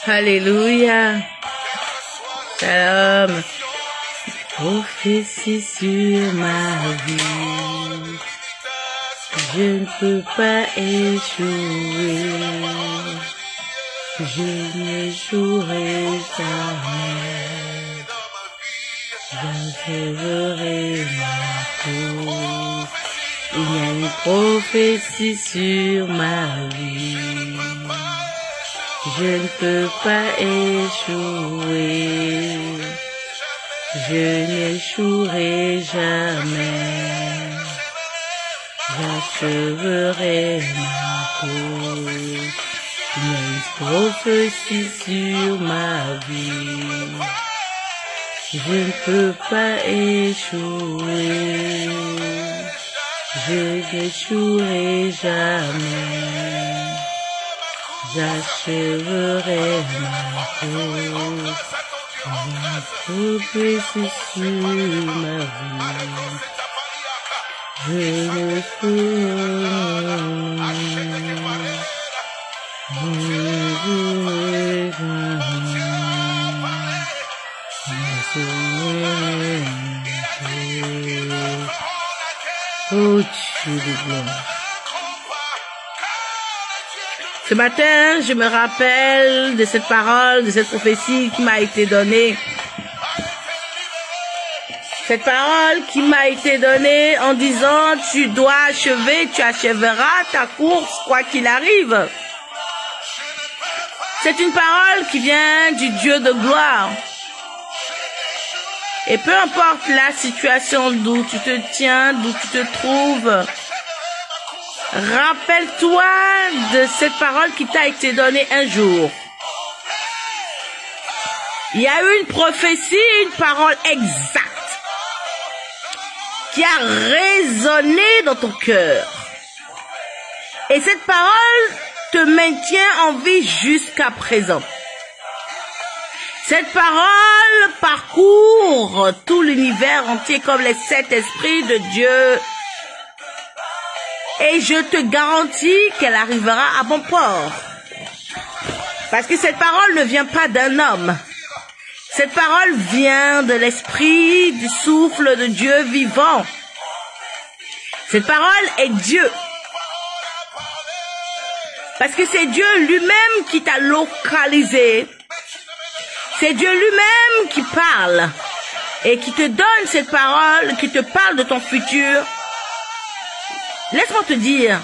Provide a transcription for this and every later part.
Alléluia. Shalom. Prophétie sur ma vie. Je ne peux pas échouer. Je n'échouerai jamais. J'achèverai ma course. Il y a une prophétie sur ma vie. Je ne peux pas échouer. Je n'échouerai jamais. J'achèverai ma course. Il y a une prophétie sur ma vie. Je ne peux pas échouer. Je n'échouerai jamais. J'achèverai ma course. Ma prophétie sur ma vie. Je ne Oh Dieu de gloire. Ce matin, je me rappelle de cette parole, de cette prophétie qui m'a été donnée. Cette parole qui m'a été donnée en disant, tu dois achever, tu achèveras ta course, quoi qu'il arrive. C'est une parole qui vient du Dieu de gloire. Et peu importe la situation d'où tu te tiens, d'où tu te trouves, rappelle-toi de cette parole qui t'a été donnée un jour. Il y a eu une prophétie, une parole exacte qui a résonné dans ton cœur. Et cette parole te maintient en vie jusqu'à présent. Cette parole parcourt tout l'univers entier comme les 7 esprits de Dieu. Et je te garantis qu'elle arrivera à bon port. Parce que cette parole ne vient pas d'un homme. Cette parole vient de l'esprit, du souffle de Dieu vivant. Cette parole est Dieu. Parce que c'est Dieu lui-même qui t'a localisé. C'est Dieu lui-même qui parle et qui te donne cette parole, qui te parle de ton futur. Laisse-moi te dire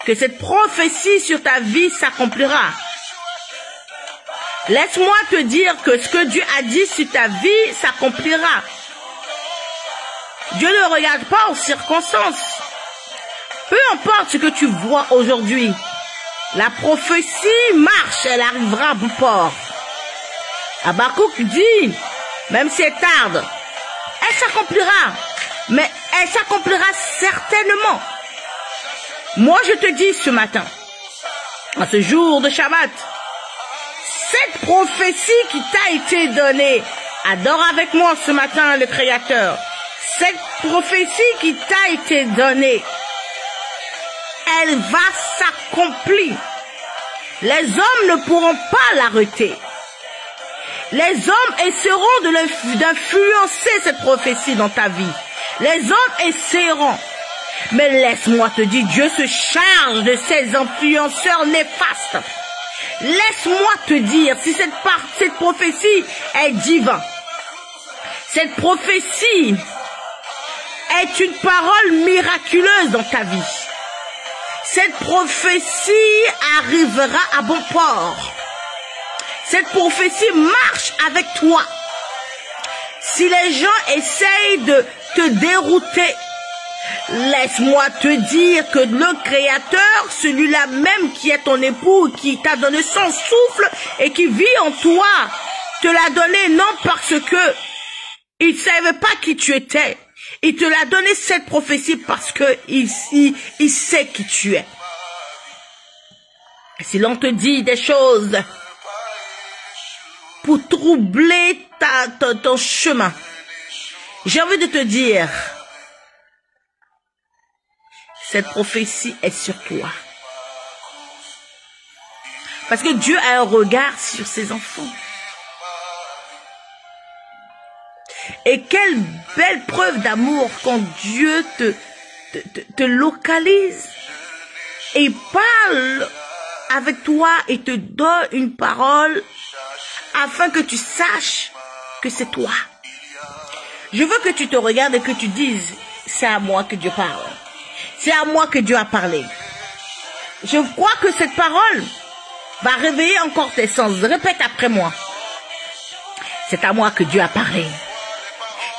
que cette prophétie sur ta vie s'accomplira. Laisse-moi te dire que ce que Dieu a dit sur ta vie s'accomplira. Dieu ne regarde pas aux circonstances. Peu importe ce que tu vois aujourd'hui, la prophétie marche, elle arrivera à bon port. Habakkuk dit, même si elle tarde, elle s'accomplira, mais elle s'accomplira certainement. Moi, je te dis ce matin, en ce jour de Shabbat, cette prophétie qui t'a été donnée, adore avec moi ce matin le Créateur, cette prophétie qui t'a été donnée, elle va s'accomplir. Les hommes ne pourront pas l'arrêter. Les hommes essaieront d'influencer cette prophétie dans ta vie. Les hommes essaieront. Mais laisse-moi te dire, Dieu se charge de ces influenceurs néfastes. Laisse-moi te dire, si cette prophétie est divine, cette prophétie est une parole miraculeuse dans ta vie. Cette prophétie arrivera à bon port. Cette prophétie marche avec toi. Si les gens essayent de te dérouter, laisse-moi te dire que le Créateur, celui-là même qui est ton époux, qui t'a donné son souffle et qui vit en toi, te l'a donné non parce que il ne savait pas qui tu étais. Il te l'a donné cette prophétie parce que il sait qui tu es. Si l'on te dit des choses pour troubler ton chemin, j'ai envie de te dire, cette prophétie est sur toi. Parce que Dieu a un regard sur ses enfants. Et quelle belle preuve d'amour quand Dieu te localise et parle avec toi et te donne une parole afin que tu saches que c'est toi. Je veux que tu te regardes et que tu dises, c'est à moi que Dieu parle. C'est à moi que Dieu a parlé. Je crois que cette parole va réveiller encore tes sens. Répète après moi. C'est à moi que Dieu a parlé.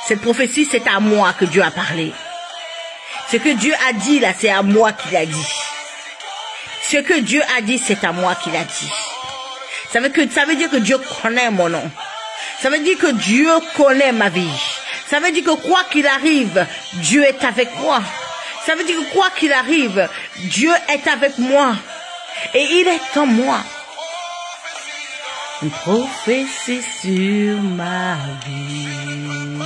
Cette prophétie, c'est à moi que Dieu a parlé. Ce que Dieu a dit là, c'est à moi qu'il a dit. Ce que Dieu a dit, c'est à moi qu'il a dit. Ça veut dire que Dieu connaît mon nom. Ça veut dire que Dieu connaît ma vie. Ça veut dire que quoi qu'il arrive, Dieu est avec moi. Ça veut dire que quoi qu'il arrive, Dieu est avec moi. Et il est en moi. Une prophétie sur ma vie.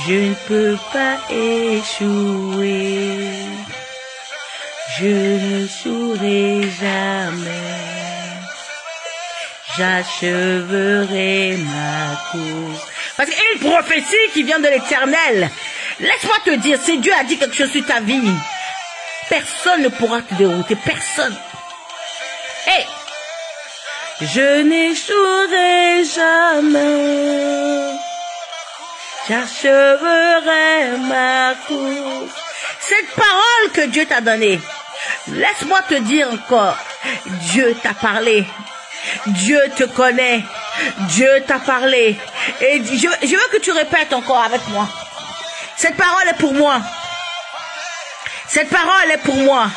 Je ne peux pas échouer. Je ne souris jamais. J'achèverai ma course. Parce qu'une prophétie qui vient de l'Éternel. Laisse-moi te dire, si Dieu a dit quelque chose sur ta vie, personne ne pourra te dérouter. Personne. Hey! Je n'échouerai jamais. J'achèverai ma course. Cette parole que Dieu t'a donnée, laisse-moi te dire encore, Dieu t'a parlé. Dieu te connaît. Dieu t'a parlé. Et je veux que tu répètes encore avec moi. Cette parole est pour moi. Cette parole est pour moi.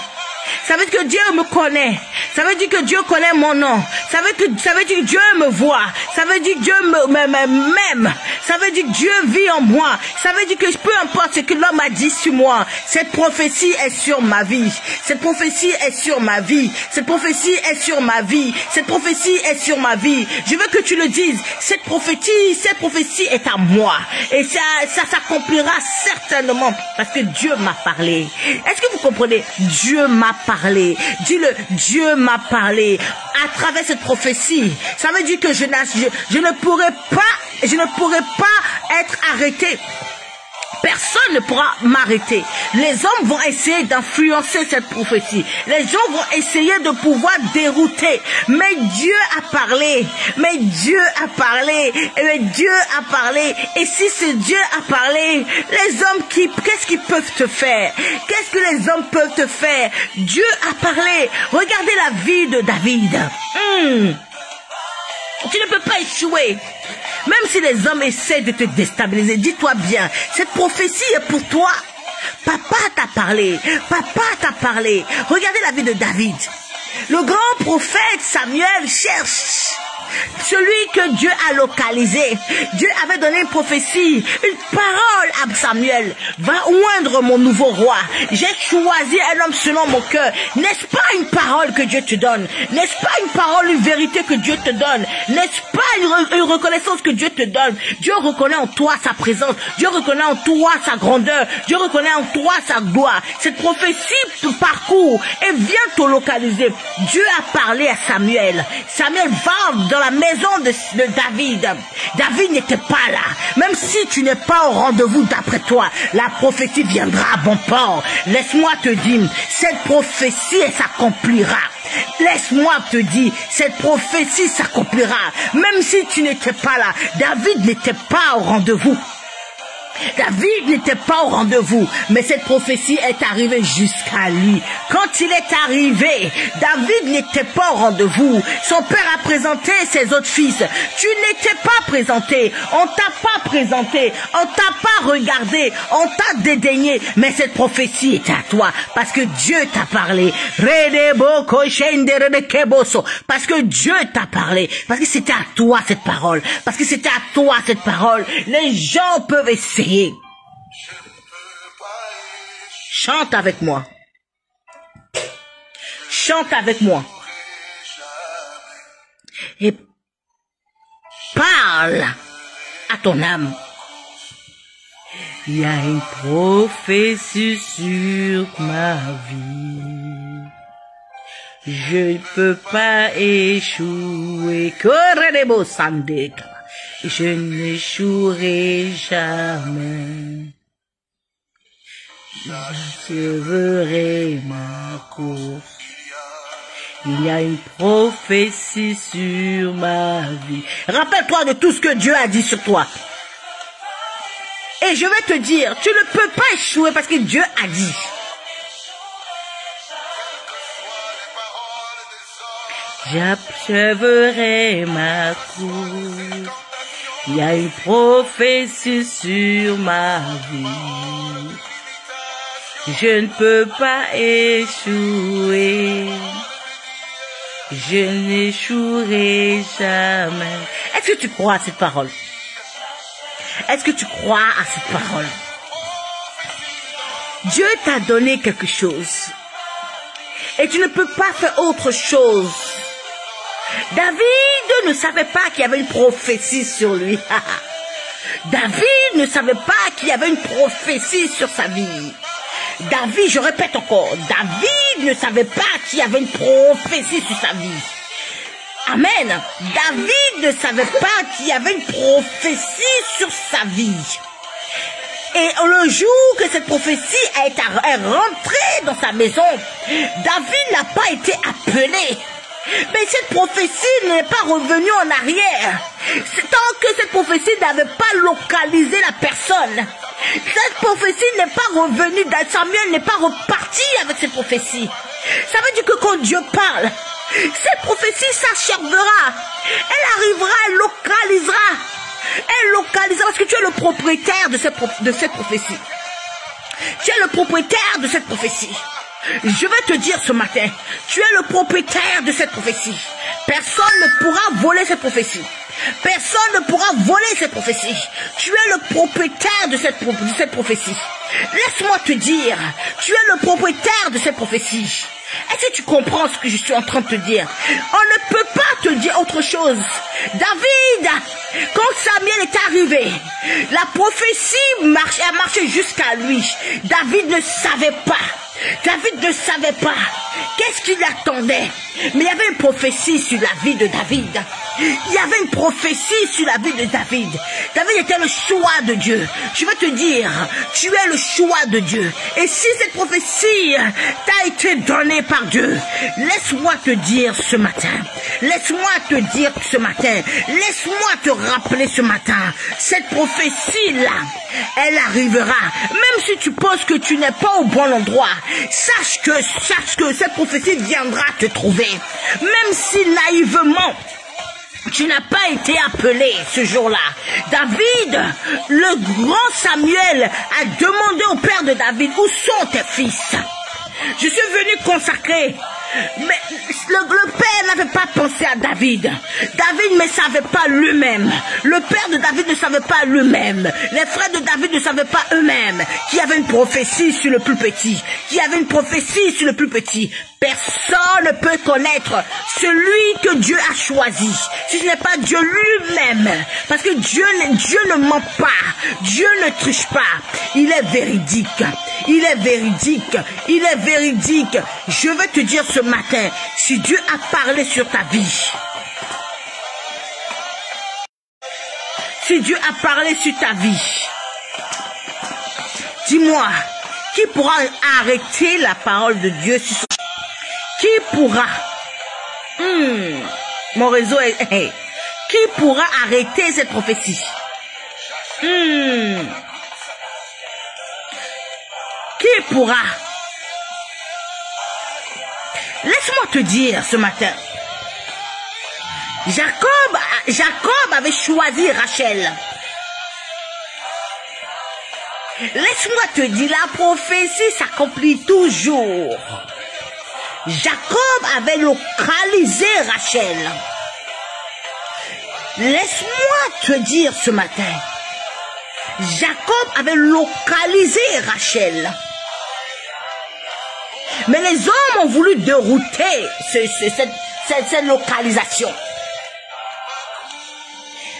Ça veut dire que Dieu me connaît. Ça veut dire que Dieu connaît mon nom. Ça veut dire que Dieu me voit. Ça veut dire que Dieu m'aime. Ça veut dire que Dieu vit en moi. Ça veut dire que peu importe ce que l'homme a dit sur moi, cette prophétie est sur ma vie. Cette prophétie est sur ma vie. Cette prophétie est sur ma vie. Cette prophétie est sur ma vie. Je veux que tu le dises. Cette prophétie est à moi. Et ça s'accomplira certainement parce que Dieu m'a parlé. Est-ce que vous comprenez? Dieu m'a parlé. Dis-le, Dieu m'a parlé à travers cette prophétie. Ça veut dire que je ne pourrai pas être arrêté. Personne ne pourra m'arrêter. Les hommes vont essayer d'influencer cette prophétie. Les gens vont essayer de pouvoir dérouter. Mais Dieu a parlé. Mais Dieu a parlé. Et Dieu a parlé. Et si ce Dieu a parlé, les hommes qu'est-ce qu'ils peuvent te faire? Qu'est-ce que les hommes peuvent te faire? Dieu a parlé. Regardez la vie de David. Tu ne peux pas échouer. Même si les hommes essaient de te déstabiliser, dis-toi bien, cette prophétie est pour toi. Papa t'a parlé. Papa t'a parlé. Regardez la vie de David. Le grand prophète Samuel cherche celui que Dieu a localisé. Dieu avait donné une prophétie, une parole à Samuel. Va oindre mon nouveau roi. J'ai choisi un homme selon mon cœur. N'est-ce pas une parole que Dieu te donne? N'est-ce pas une parole, une vérité que Dieu te donne? N'est-ce pas une reconnaissance que Dieu te donne? Dieu reconnaît en toi sa présence. Dieu reconnaît en toi sa grandeur. Dieu reconnaît en toi sa gloire. Cette prophétie te parcourt et vient te localiser. Dieu a parlé à Samuel. Samuel va dans la maison de David. David n'était pas là. Même si tu n'es pas au rendez-vous d'après toi, la prophétie viendra à bon port. Laisse-moi te dire, cette prophétie s'accomplira. Laisse-moi te dire, cette prophétie s'accomplira. Même si tu n'étais pas là, David n'était pas au rendez-vous. David n'était pas au rendez-vous, mais cette prophétie est arrivée jusqu'à lui. Quand il est arrivé, David n'était pas au rendez-vous. Son père a présenté ses autres fils. Tu n'étais pas présenté. On t'a pas présenté. On t'a pas regardé. On t'a dédaigné. Mais cette prophétie est à toi parce que Dieu t'a parlé. Parce que Dieu t'a parlé. Parce que c'était à toi cette parole. Parce que c'était à toi cette parole. Les gens peuvent essayer. Chante avec moi. Chante avec moi. Et parle à ton âme. Il y a une prophétie sur ma vie. Je ne peux pas échouer. Je n'échouerai jamais. J'achèverai ma course. Il y a une prophétie sur ma vie. Rappelle-toi de tout ce que Dieu a dit sur toi. Et je vais te dire, tu ne peux pas échouer parce que Dieu a dit. J'achèverai ma course. Il y a une prophétie sur ma vie. Je ne peux pas échouer. Je n'échouerai jamais. Est-ce que tu crois à cette parole? Est-ce que tu crois à cette parole? Dieu t'a donné quelque chose. Et tu ne peux pas faire autre chose. David ne savait pas qu'il y avait une prophétie sur lui. David ne savait pas qu'il y avait une prophétie sur sa vie. David, je répète encore, David ne savait pas qu'il y avait une prophétie sur sa vie. Amen. David ne savait pas qu'il y avait une prophétie sur sa vie. Et le jour que cette prophétie est rentrée dans sa maison, David n'a pas été appelé. Mais cette prophétie n'est pas revenue en arrière. Tant que cette prophétie n'avait pas localisé la personne. Cette prophétie n'est pas revenue. Samuel n'est pas reparti avec cette prophétie. Ça veut dire que quand Dieu parle, cette prophétie s'achèvera. Elle arrivera, elle localisera. Elle localisera parce que tu es le propriétaire de cette prophétie. Tu es le propriétaire de cette prophétie. Je vais te dire ce matin, tu es le propriétaire de cette prophétie. Personne ne pourra voler cette prophétie. Personne ne pourra voler cette prophétie. Tu es le propriétaire de cette prophétie. Laisse-moi te dire, tu es le propriétaire de cette prophétie. Est-ce que tu comprends ce que je suis en train de te dire? On ne peut pas te dire autre chose. David, quand Samuel est arrivé, la prophétie a marché jusqu'à lui. David ne savait pas. David ne savait pas qu'est-ce qu'il attendait. Mais il y avait une prophétie sur la vie de David. Il y avait une prophétie sur la vie de David. David était le choix de Dieu. Je vais te dire, tu es le choix de Dieu. Et si cette prophétie t'a été donnée par Dieu, laisse-moi te dire ce matin, laisse-moi te dire ce matin, laisse-moi te rappeler ce matin, cette prophétie-là, elle arrivera. Même si tu penses que tu n'es pas au bon endroit, sache que cette prophétie viendra te trouver. Même si naïvement, tu n'as pas été appelé ce jour-là. David, le grand Samuel, a demandé au père de David, où sont tes fils? Je suis venu consacrer. Mais le père n'avait pas pensé à David. David ne savait pas lui-même. Le père de David ne savait pas lui-même. Les frères de David ne savaient pas eux-mêmes qu'il y avait une prophétie sur le plus petit. Qu'il y avait une prophétie sur le plus petit. Personne ne peut connaître celui que Dieu a choisi, si ce n'est pas Dieu lui-même. Parce que Dieu ne ment pas. Dieu ne triche pas. Il est véridique. Il est véridique. Il est véridique. Je veux te dire ce matin, si Dieu a parlé sur ta vie, si Dieu a parlé sur ta vie, dis-moi, qui pourra arrêter la parole de Dieu? Qui pourra? Mon réseau est... Qui pourra arrêter cette prophétie? Qui pourra? Laisse-moi te dire ce matin. Jacob avait choisi Rachel. Laisse-moi te dire, la prophétie s'accomplit toujours. Jacob avait localisé Rachel. Laisse-moi te dire ce matin. Jacob avait localisé Rachel. Mais les hommes ont voulu dérouter cette localisation.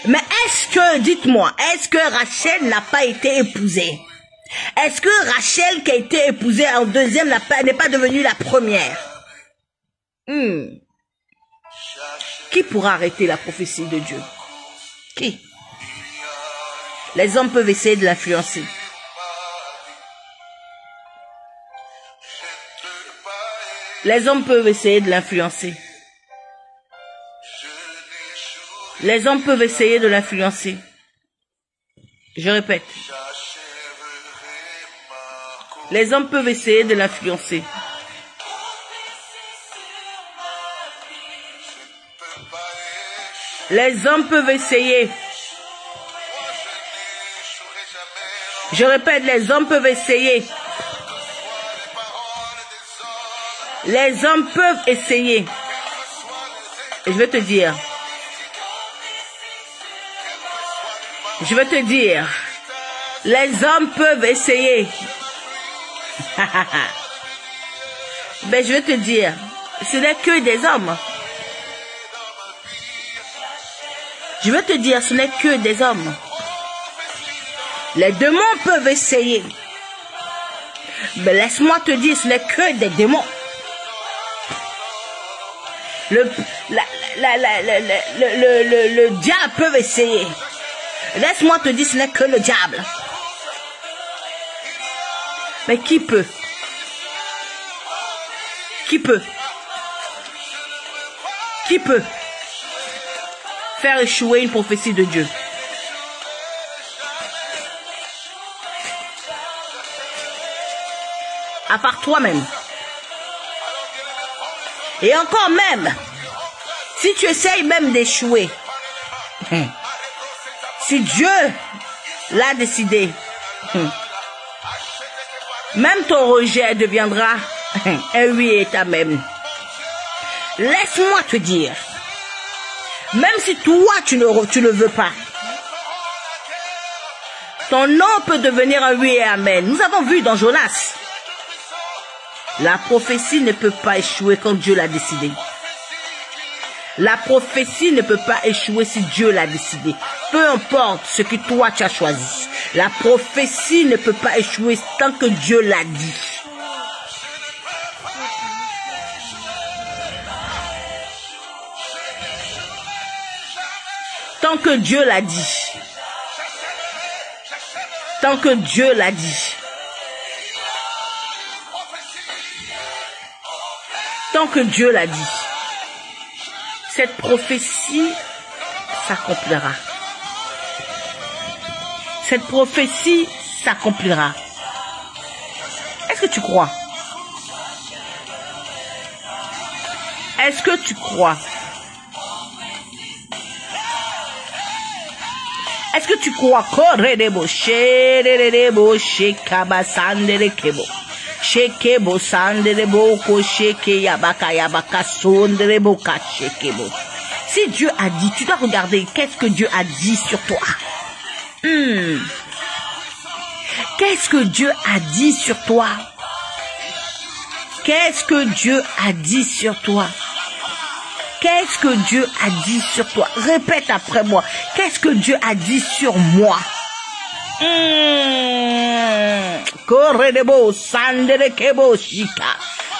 Mais est-ce que, dites-moi, est-ce que Rachel n'a pas été épousée? Est-ce que Rachel qui a été épousée en deuxième n'est pas devenue la première? Qui pourra arrêter la prophétie de Dieu? Qui? Les hommes peuvent essayer de l'influencer. Les hommes peuvent essayer de l'influencer. Les hommes peuvent essayer de l'influencer. Je répète. Les hommes peuvent essayer de l'influencer. Les hommes peuvent essayer. Je répète, les hommes peuvent essayer. Les hommes peuvent essayer. Et je vais te dire. Je vais te dire. Les hommes peuvent essayer. Ben, je vais te dire. Ce n'est que des hommes. Je vais te dire, ce n'est que des hommes. Les démons peuvent essayer. Mais laisse-moi te dire, ce n'est que des démons. Le diable peut essayer. Laisse-moi te dire, ce n'est que le diable. Mais qui peut? Qui peut? Qui peut faire échouer une prophétie de Dieu? À part toi-même. Et encore même, si tu essayes même d'échouer, si Dieu l'a décidé, même ton rejet deviendra un oui et amen. Laisse-moi te dire, même si toi tu ne veux pas, ton nom peut devenir un oui et amen. Nous avons vu dans Jonas. La prophétie ne peut pas échouer quand Dieu l'a décidé. La prophétie ne peut pas échouer si Dieu l'a décidé. Peu importe ce que toi tu as choisi. La prophétie ne peut pas échouer tant que Dieu l'a dit. Tant que Dieu l'a dit. Tant que Dieu l'a dit. Tant que Dieu l'a dit, cette prophétie s'accomplira. Cette prophétie s'accomplira. Est-ce que tu crois? Est-ce que tu crois? Est-ce que tu crois? Shekebo sanderebo ko sheke yabaka yabaka sonderebo ka shekebo. Si Dieu a dit, tu dois regarder qu'est-ce que Dieu a dit sur toi. Qu'est-ce que Dieu a dit sur toi? Qu'est-ce que Dieu a dit sur toi? Qu'est-ce que Dieu a dit sur toi? Répète après moi. Qu'est-ce que Dieu a dit sur moi? Korredebo sandere kebo shika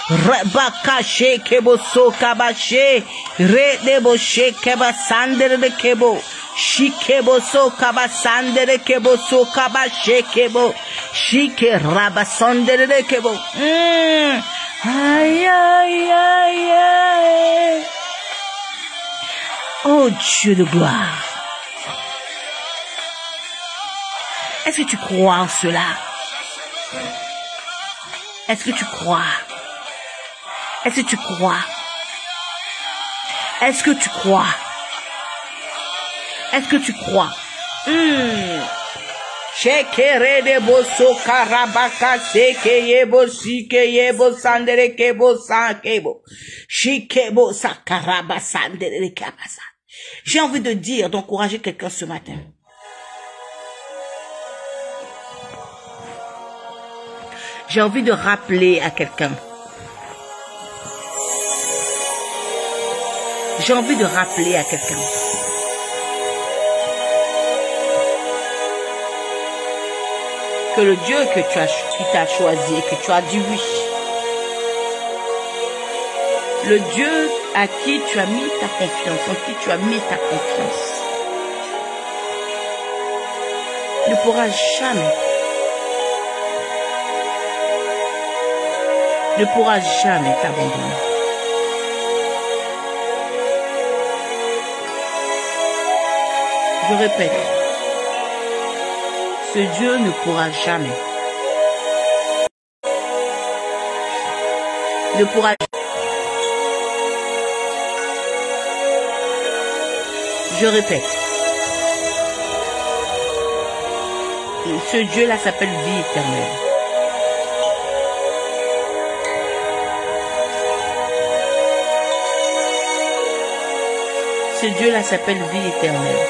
rebaka shekebo sokabashe redebo shekeba sandere kebo shikebo sokaba sandere kebo sokabashe kebo shike rabasandere kebo. Aïe aïe aïe aïe. Oh Dieu de gloire. Est-ce que tu crois en cela? Est-ce que tu crois? Est-ce que tu crois? Est-ce que tu crois? Est-ce que tu crois? Shekere de boso karabaka sekeye bosi keye bosandere kebo sankebo shikebo sakaraba sandere kabasa. J'ai envie de dire, d'encourager quelqu'un ce matin. J'ai envie de rappeler à quelqu'un. J'ai envie de rappeler à quelqu'un. Que le Dieu qui t'a choisi et que tu as dit oui. Le Dieu à qui tu as mis ta confiance, en qui tu as mis ta confiance, ne pourra jamais, t'abandonner. Je répète, ce Dieu ne pourra jamais, je répète, ce Dieu-là s'appelle vie éternelle. Ce Dieu-là s'appelle vie éternelle.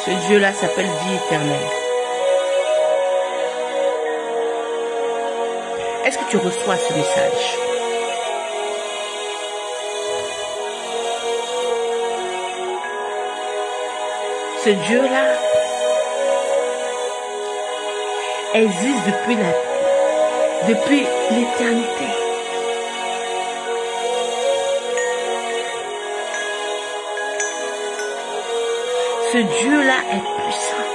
Ce Dieu-là s'appelle vie éternelle. Est-ce que tu reçois ce message? Ce Dieu-là existe depuis l'éternité. Ce Dieu-là est puissant.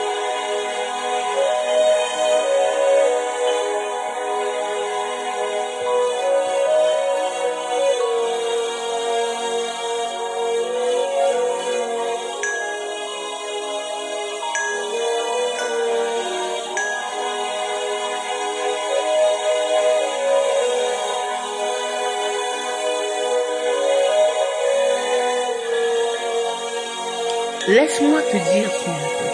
Laisse-moi te dire ce matin.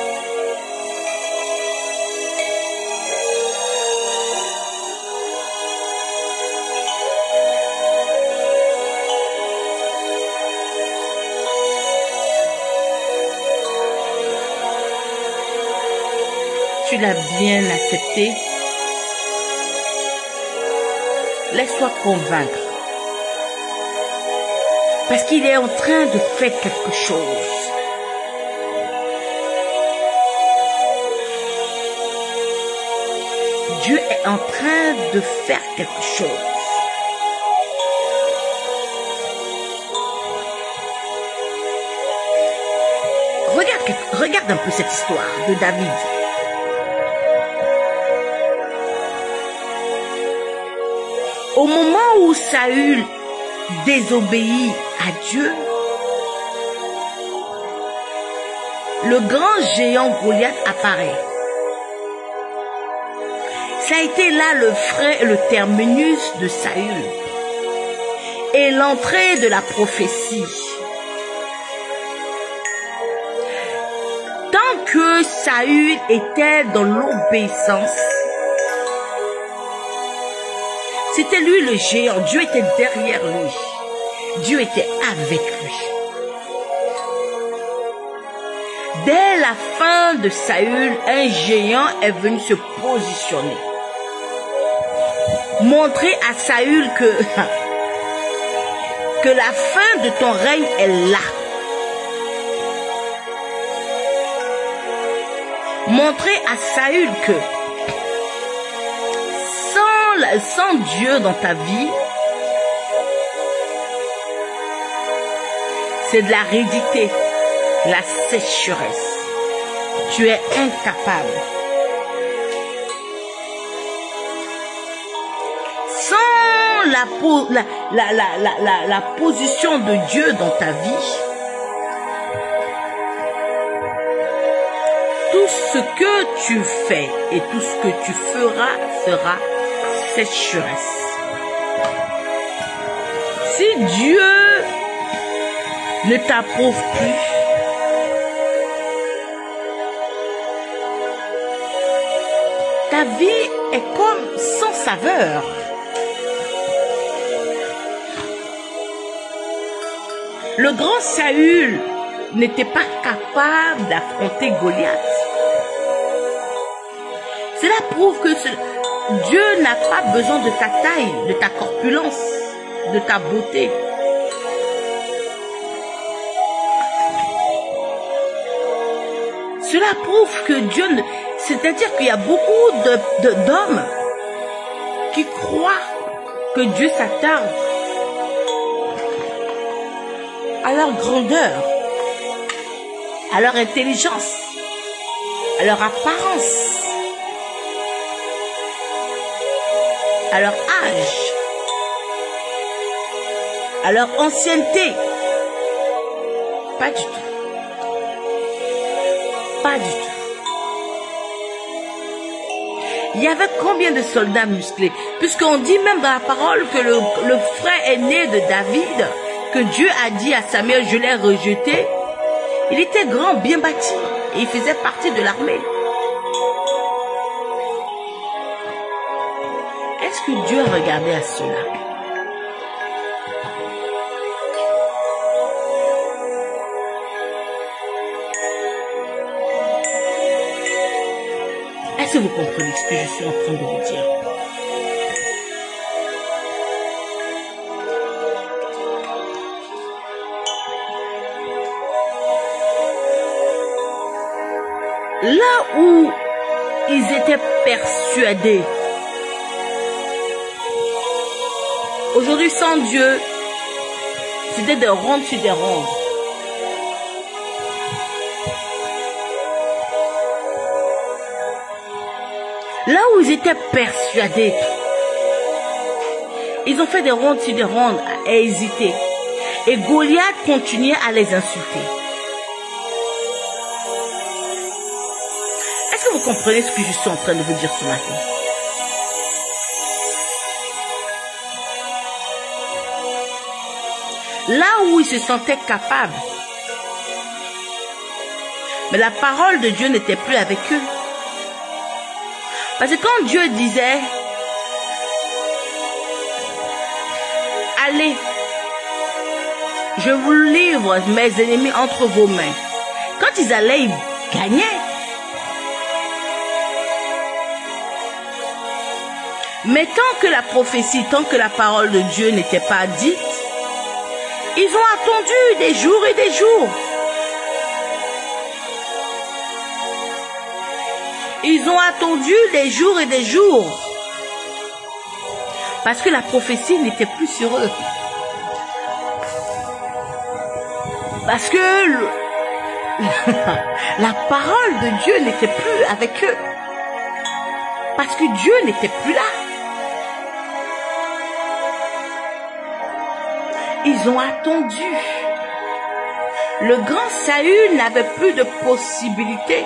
Tu l'as bien accepté. Laisse-toi convaincre. Parce qu'il est en train de faire quelque chose. Dieu est en train de faire quelque chose. Regarde un peu cette histoire de David. Au moment où Saül désobéit à Dieu, le grand géant Goliath apparaît. Ça a été là le frein et le terminus de Saül et l'entrée de la prophétie. Tant que Saül était dans l'obéissance, c'était lui le géant. Dieu était derrière lui. Dieu était avec lui. Dès la fin de Saül, un géant est venu se positionner. Montrer à Saül que la fin de ton règne est là. Montrer à Saül que sans Dieu dans ta vie, c'est de la ridicule, la sécheresse. Tu es incapable. Sans la position de Dieu dans ta vie, tout ce que tu fais et tout ce que tu feras sera sécheresse. Si Dieu ne t'approuve plus, ta vie est comme sans saveur. Le grand Saül n'était pas capable d'affronter Goliath. Cela prouve que Dieu n'a pas besoin de ta taille, de ta corpulence, de ta beauté. Cela prouve que Dieu, c'est-à-dire qu'il y a beaucoup d'hommes qui croient que Dieu s'attarde à leur grandeur, à leur intelligence, à leur apparence, à leur âge, à leur ancienneté. Pas du tout. Pas du tout. Il y avait combien de soldats musclés? Puisqu'on dit même dans la parole que le frère aîné de David, que Dieu a dit à Samuel, je l'ai rejeté. Il était grand, bien bâti, et il faisait partie de l'armée. Est-ce que Dieu a regardé à cela? Est-ce que vous comprenez ce que je suis en train de vous dire? Là où ils étaient persuadés, aujourd'hui sans Dieu, c'était de rondes sur des rondes. Là où ils étaient persuadés, ils ont fait des rondes sur des rondes à hésiter. Et Goliath continuait à les insulter. Est-ce que vous comprenez ce que je suis en train de vous dire ce matin? Là où ils se sentaient capables, mais la parole de Dieu n'était plus avec eux. Parce que quand Dieu disait, allez, je vous livre mes ennemis entre vos mains. Quand ils allaient, ils gagnaient. Mais tant que la prophétie, tant que la parole de Dieu n'était pas dite, ils ont attendu des jours et des jours. Ils ont attendu des jours et des jours. Parce que la prophétie n'était plus sur eux. Parce que la parole de Dieu n'était plus avec eux. Parce que Dieu n'était plus là. Ils ont attendu. Le grand Saül n'avait plus de possibilité.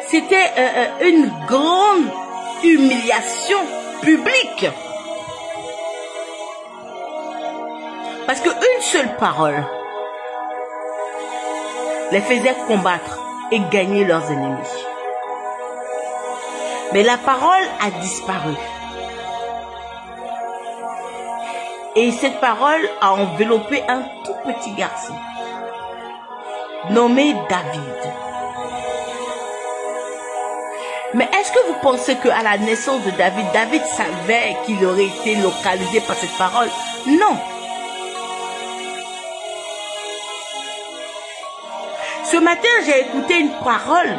C'était une grande humiliation publique. Parce qu'une seule parole les faisait combattre et gagner leurs ennemis. Mais la parole a disparu. Et cette parole a enveloppé un tout petit garçon nommé David. Mais est-ce que vous pensez qu'à la naissance de David, David savait qu'il aurait été localisé par cette parole? Non. Ce matin, j'ai écouté une parole.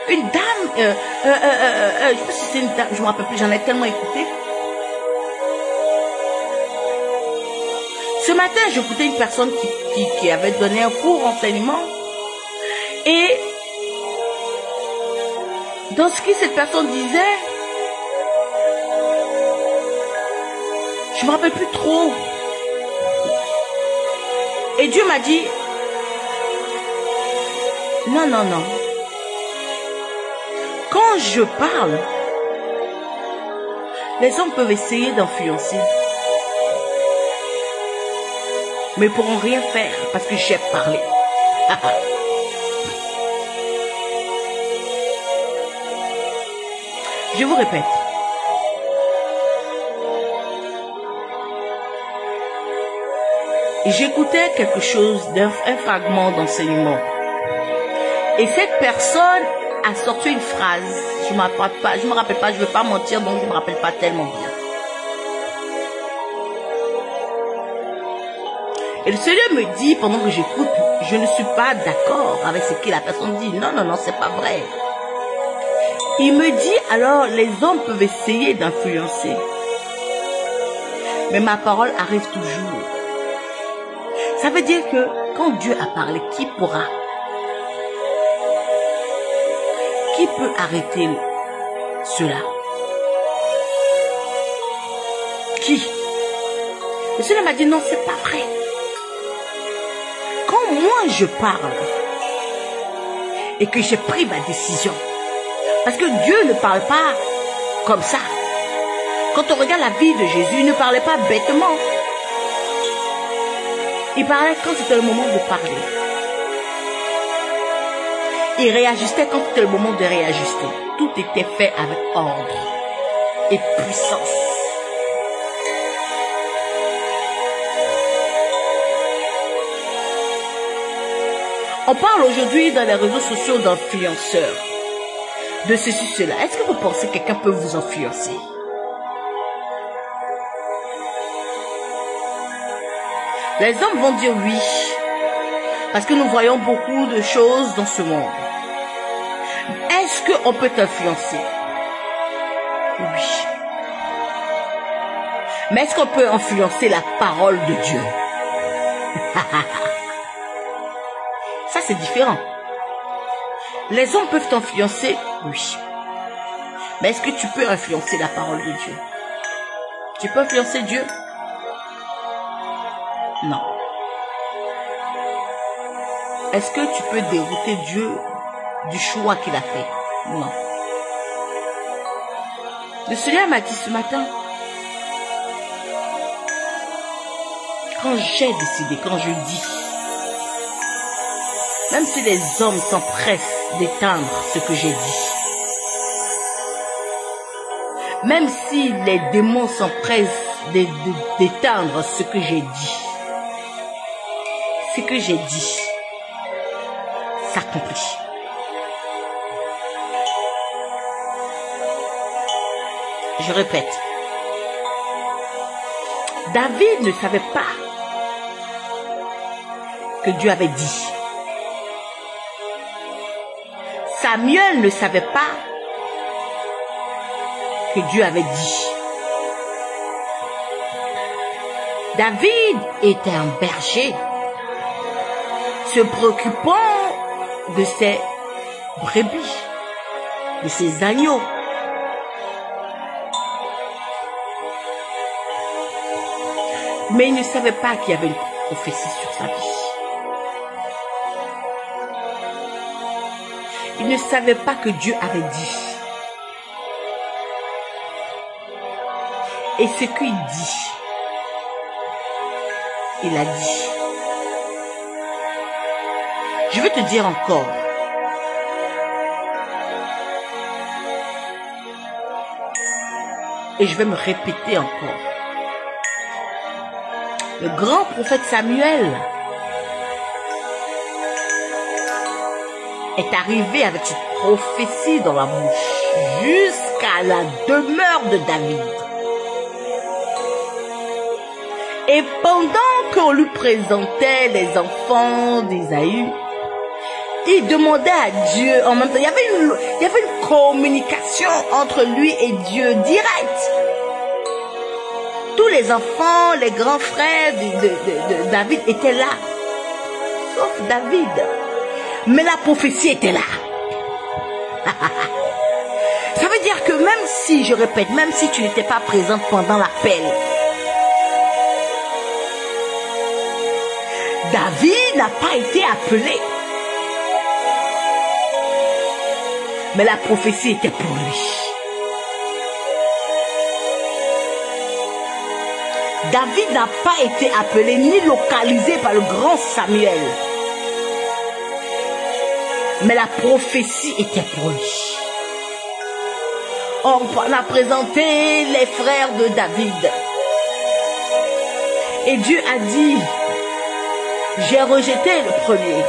Une dame, je sais pas si c'est une dame, je me rappelle plus, j'en ai tellement écouté. Ce matin, j'écoutais une personne qui avait donné un cours d'enseignement. Et dans ce que cette personne disait, je me rappelle plus trop. Et Dieu m'a dit, non, non, non. Quand je parle, les hommes peuvent essayer d'influencer. Mais ils ne pourront rien faire parce que j'ai parlé. Je vous répète. J'écoutais quelque chose, un fragment d'enseignement. Et cette personne a sorti une phrase. Je me rappelle pas, je ne veux pas mentir, donc je ne me rappelle pas tellement bien. Et le Seigneur me dit, pendant que j'écoute, je ne suis pas d'accord avec ce que la personne dit. Non, non, non, c'est pas vrai. Il me dit, alors, les hommes peuvent essayer d'influencer. Mais ma parole arrive toujours. Ça veut dire que quand Dieu a parlé, qui pourra? Qui peut arrêter cela? Qui? Le Seigneur m'a dit, non, c'est pas vrai. Quand moi je parle et que j'ai pris ma décision, parce que Dieu ne parle pas comme ça. Quand on regarde la vie de Jésus, il ne parlait pas bêtement. Il parlait quand c'était le moment de parler. Il réajustait quand c'était le moment de réajuster. Tout était fait avec ordre et puissance. On parle aujourd'hui dans les réseaux sociaux d'influenceurs, de ceci, cela. Est-ce que vous pensez que quelqu'un peut vous influencer? Les hommes vont dire oui, parce que nous voyons beaucoup de choses dans ce monde. Est-ce qu'on peut t'influencer? Oui. Mais est-ce qu'on peut influencer la parole de Dieu? Ça, c'est différent. Les hommes peuvent t'influencer, oui. Mais est-ce que tu peux influencer la parole de Dieu? Tu peux influencer Dieu? Non. Est-ce que tu peux dérouter Dieu du choix qu'il a fait? Non. Le Seigneur m'a dit ce matin, quand j'ai décidé, quand je dis, même si les hommes s'empressent d'éteindre ce que j'ai dit, même si les démons s'empressent d'éteindre ce que j'ai dit, ce que j'ai dit s'accomplit. Je répète, David ne savait pas que Dieu avait dit. Samuel ne savait pas que Dieu avait dit. David était un berger, se préoccupant de ses brebis, de ses agneaux. Mais il ne savait pas qu'il y avait une prophétie sur sa vie. Il ne savait pas que Dieu avait dit. Et ce qu'il dit, il a dit. Je veux te dire encore. Et je vais me répéter encore. Le grand prophète Samuel est arrivé avec une prophétie dans la bouche jusqu'à la demeure de David. Et pendant qu'on lui présentait les enfants d'Isaïe, il demandait à Dieu en même temps. Il y avait une communication entre lui et Dieu directe. Tous les enfants, les grands frères de David étaient là. Sauf David. Mais la prophétie était là. Ça veut dire que même si, je répète, même si tu n'étais pas présente pendant l'appel, David n'a pas été appelé. Mais la prophétie était pour lui. David n'a pas été appelé ni localisé par le grand Samuel. Mais la prophétie était pour lui. On a présenté les frères de David. Et Dieu a dit, j'ai rejeté le premier.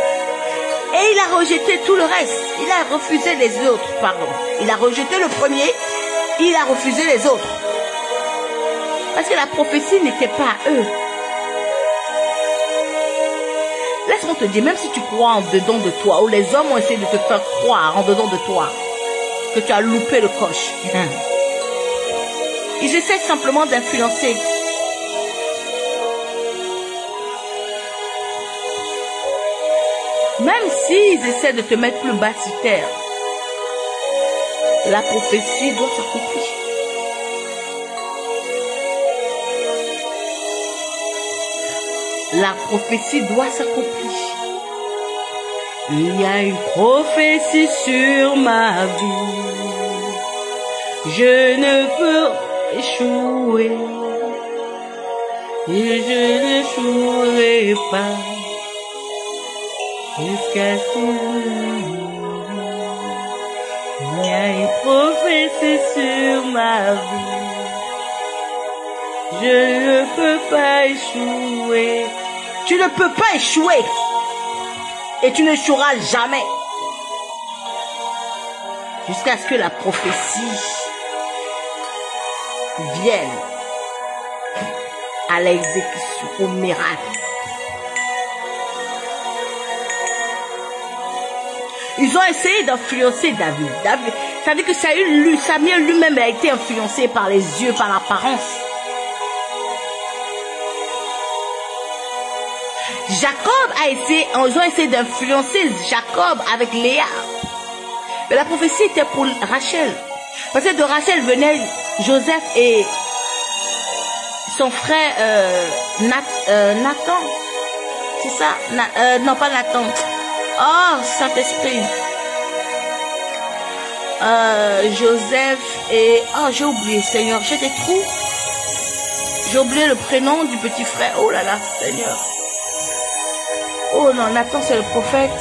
Et il a rejeté tout le reste. Il a refusé les autres, pardon. Il a rejeté le premier, il a refusé les autres. Parce que la prophétie n'était pas à eux. Laisse-moi te dire, même si tu crois en dedans de toi, ou les hommes ont essayé de te faire croire en dedans de toi, que tu as loupé le coche. Ils essaient simplement d'influencer. Même s'ils essaient de te mettre plus bas sur terre, la prophétie doit s'accomplir. La prophétie doit s'accomplir. Il y a une prophétie sur ma vie. Je ne peux échouer. Et je n'échouerai pas. Jusqu'à ce qu'il y a une prophétie sur ma vie. Je ne peux pas échouer. Tu ne peux pas échouer. Et tu n'échoueras jamais. Jusqu'à ce que la prophétie vienne à l'exécution, au miracle. Ils ont essayé d'influencer David. Ça veut dire que Samuel lui-même a été influencé par les yeux, par l'apparence. Ils ont essayé d'influencer Jacob avec Léa. Mais la prophétie était pour Rachel. Parce que de Rachel venaient Joseph et son frère Nathan. C'est ça? Non, pas Nathan. Oh, Saint-Esprit. Joseph et... Oh, j'ai oublié, Seigneur. J'ai des trous. J'ai oublié le prénom du petit frère. Oh là là, Seigneur. Oh non, Nathan, c'est le prophète.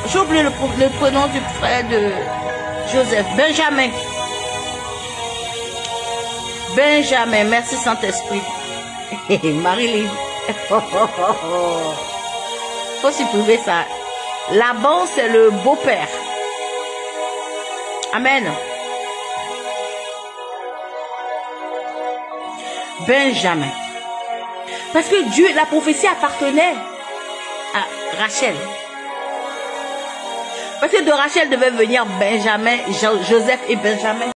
J'ai oublié le prénom du frère de Joseph. Benjamin. Benjamin. Merci, Saint-Esprit. Marie-Lise. Faut s'y prouver ça. Laban, c'est le beau-père. Amen. Benjamin. Parce que Dieu, la prophétie appartenait à Rachel. Parce que de Rachel devait venir Benjamin, Joseph et Benjamin.